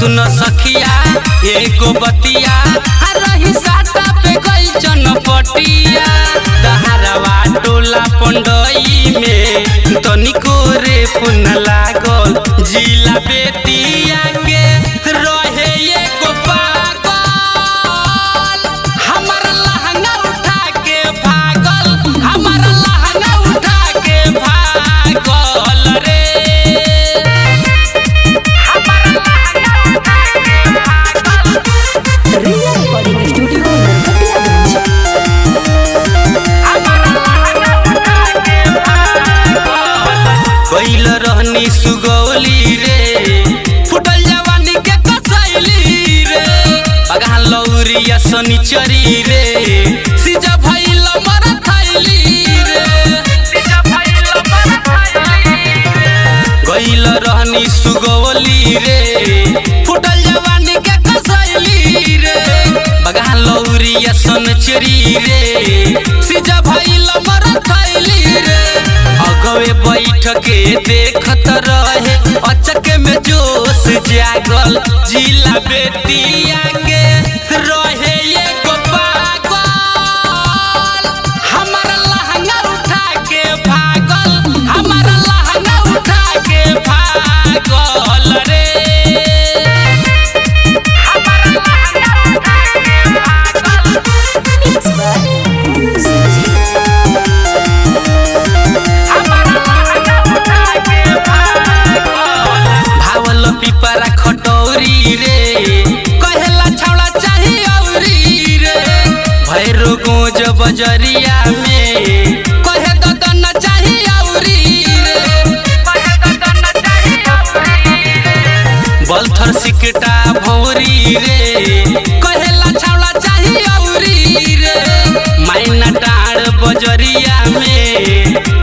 सुन सखिया एगो बतिया रही साटा पे गई चनपटिया दहरवा टोला पंडई में तनिको रे पुन लागल जिला बेतिया के रहे एगो पागल हमारा लहंगा उठा के भागल हमारा लहंगा उठा के भागल रे कैल रहनी सुगौली रे फुटल जवानी के कसैली रे अगा लौरिया शनिचरी रे सिजा भइल मर थैली रे सिजा भइल मर थैली कैल रहनी सुगौली रे फुटल जवानी के कसैली रे अगा लौरिया शनिचरी रे सिजा भइल मर थैली रे अगवे बैठ के देखत रहे अचक में जोश जागल जिला बेतिया के रहे एगो पागल हमारा लहंगा उठा के भागल हमारा लहंगा उठा के भागल रे पिपरा खटौरी रे कहेला छौड़ा चाही औरी रे भैरो गोज बजरिया में कहे ददन चाही औरी रे कहे ददन चाही औरी बलथर सिकटा भौरी रे कहेला छौड़ा चाही औरी रे माइना टाड़ बजरिया में